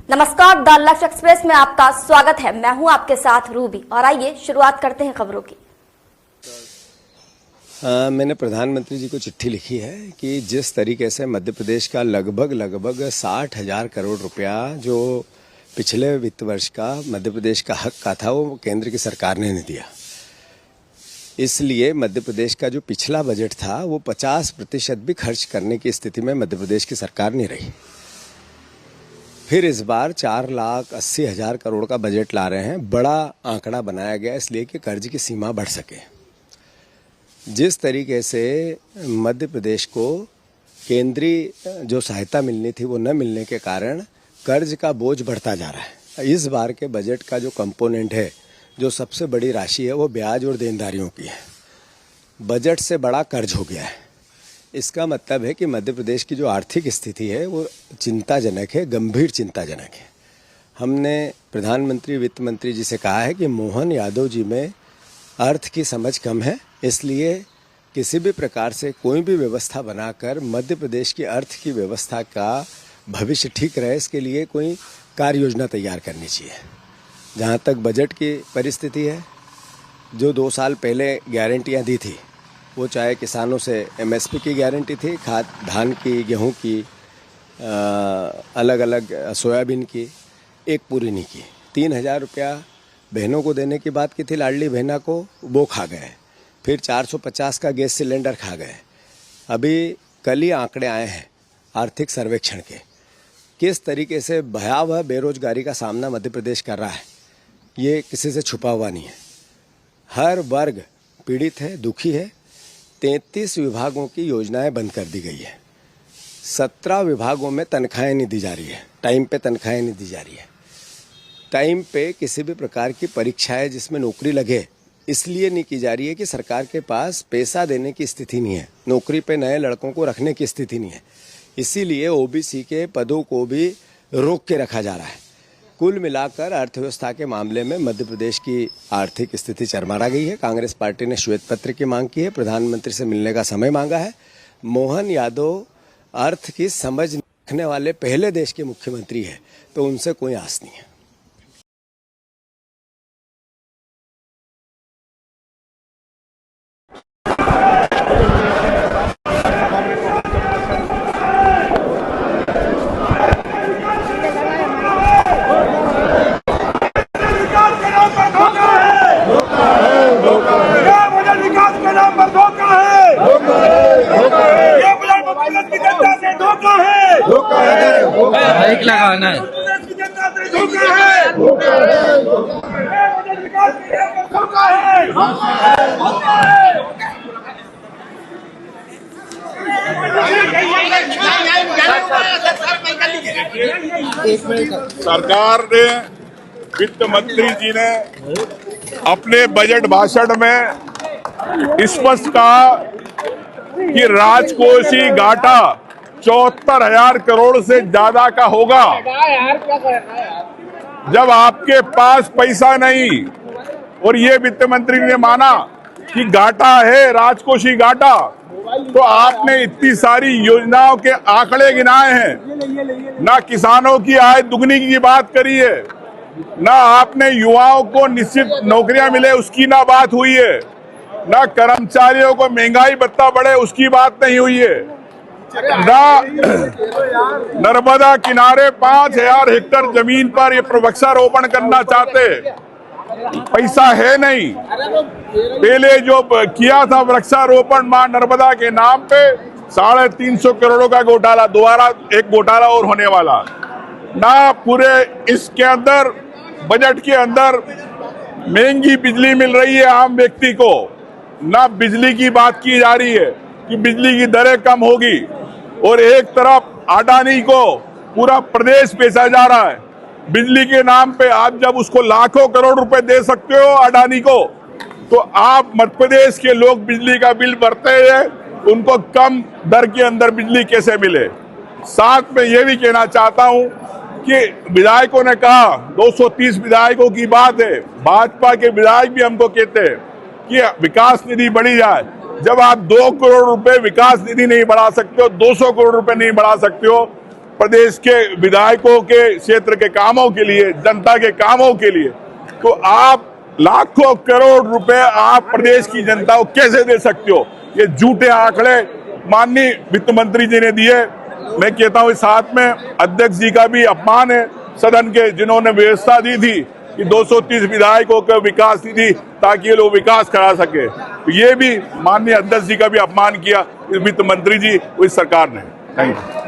नमस्कार, द लक्ष्य एक्सप्रेस में आपका स्वागत है। मैं हूं आपके साथ रूबी और आइए शुरुआत करते हैं खबरों की। मैंने प्रधानमंत्री जी को चिट्ठी लिखी है कि जिस तरीके से मध्य प्रदेश का लगभग 60,000 करोड़ रुपया जो पिछले वित्त वर्ष का मध्य प्रदेश का हक का था वो केंद्र की सरकार ने नहीं दिया। इसलिए मध्य प्रदेश का जो पिछला बजट था वो 50% भी खर्च करने की स्थिति में मध्य प्रदेश की सरकार नहीं रही। फिर इस बार 4,80,000 करोड़ का बजट ला रहे हैं। बड़ा आंकड़ा बनाया गया इसलिए कि कर्ज की सीमा बढ़ सके। जिस तरीके से मध्य प्रदेश को केंद्रीय जो सहायता मिलनी थी वो न मिलने के कारण कर्ज का बोझ बढ़ता जा रहा है। इस बार के बजट का जो कंपोनेंट है, जो सबसे बड़ी राशि है, वो ब्याज और देनदारियों की है। बजट से बड़ा कर्ज हो गया है। इसका मतलब है कि मध्य प्रदेश की जो आर्थिक स्थिति है वो चिंताजनक है, गंभीर चिंताजनक है। हमने प्रधानमंत्री वित्त मंत्री जी से कहा है कि मोहन यादव जी में अर्थ की समझ कम है, इसलिए किसी भी प्रकार से कोई भी व्यवस्था बनाकर मध्य प्रदेश की अर्थ की व्यवस्था का भविष्य ठीक रहे, इसके लिए कोई कार्य योजना तैयार करनी चाहिए। जहाँ तक बजट की परिस्थिति है, जो 2 साल पहले गारंटियाँ दी थी, वो चाहे किसानों से MSP की गारंटी थी, खाद धान की, गेहूं की, अलग अलग सोयाबीन की, एक पूरी नहीं की। 3,000 रुपया बहनों को देने की बात की थी, लाडली बहना को, वो खा गए। फिर 450 का गैस सिलेंडर खा गए। अभी कल ही आंकड़े आए हैं आर्थिक सर्वेक्षण के, किस तरीके से भयावह बेरोजगारी का सामना मध्य प्रदेश कर रहा है, ये किसी से छुपा हुआ नहीं है। हर वर्ग पीड़ित है, दुखी है। 33 विभागों की योजनाएं बंद कर दी गई है। 17 विभागों में तनख्वाहें नहीं दी जा रही है, टाइम पे तनख्वाहें नहीं दी जा रही है। टाइम पे किसी भी प्रकार की परीक्षाएं जिसमें नौकरी लगे इसलिए नहीं की जा रही है कि सरकार के पास पैसा देने की स्थिति नहीं है, नौकरी पे नए लड़कों को रखने की स्थिति नहीं है। इसीलिए OBC के पदों को भी रोक के रखा जा रहा है। कुल मिलाकर अर्थव्यवस्था के मामले में मध्य प्रदेश की आर्थिक स्थिति चरमरा गई है। कांग्रेस पार्टी ने श्वेत पत्र की मांग की है, प्रधानमंत्री से मिलने का समय मांगा है। मोहन यादव अर्थ की समझ रखने वाले पहले देश के मुख्यमंत्री है, तो उनसे कोई आस नहीं है। लगाना है। सरकार ने, वित्त मंत्री जी ने अपने बजट भाषण में स्पष्ट कहा कि राजकोषीय घाटा 74,000 करोड़ से ज्यादा का होगा। जब आपके पास पैसा नहीं और ये वित्त मंत्री ने माना कि घाटा है, राजकोषीय घाटा, तो आपने इतनी सारी योजनाओं के आंकड़े गिनाए हैं। ना किसानों की आय दुगनी की बात करी है, ना आपने युवाओं को निश्चित नौकरियां मिले उसकी ना बात हुई है, ना कर्मचारियों को महंगाई भत्ता बढ़े उसकी बात नहीं हुई है, ना नर्मदा किनारे 5,000 हेक्टेयर जमीन पर ये वृक्षारोपण करना चाहते। पैसा है नहीं। पहले जो किया था वृक्षारोपण मां नर्मदा के नाम पे 350 करोड़ों का घोटाला, दोबारा एक घोटाला और होने वाला। ना पूरे इसके अंदर बजट के अंदर महंगी बिजली मिल रही है आम व्यक्ति को, ना बिजली की बात की जा रही है कि बिजली की दरें कम होगी, और एक तरफ अडानी को पूरा प्रदेश बेचा जा रहा है। बिजली के नाम पे आप जब उसको लाखों करोड़ रुपए दे सकते हो अडानी को, तो आप मध्य प्रदेश के लोग बिजली का बिल भरते हैं, उनको कम दर के अंदर बिजली कैसे मिले। साथ में ये भी कहना चाहता हूं कि विधायकों ने कहा 230 विधायकों की बात है, भाजपा के विधायक भी हमको कहते हैं कि विकास निधि बढ़ी जाए। जब आप 2 करोड़ रुपए विकास निधि नहीं बढ़ा सकते हो, 200 करोड़ रुपए नहीं बढ़ा सकते हो, प्रदेश के विधायकों के क्षेत्र के कामों के लिए, जनता के कामों के लिए, तो आप लाखों करोड़ रुपए आप प्रदेश की जनता को कैसे दे सकते हो? ये झूठे आंकड़े माननीय वित्त मंत्री जी ने दिए। मैं कहता हूँ साथ में अध्यक्ष जी का भी अपमान है सदन के, जिन्होंने व्यवस्था दी थी कि 230 विधायकों का विकास निधि ताकि ये लोग विकास करा सके। तो ये भी माननीय अध्यक्ष जी का भी अपमान किया वित्त मंत्री जी, इस सरकार ने। Thank you.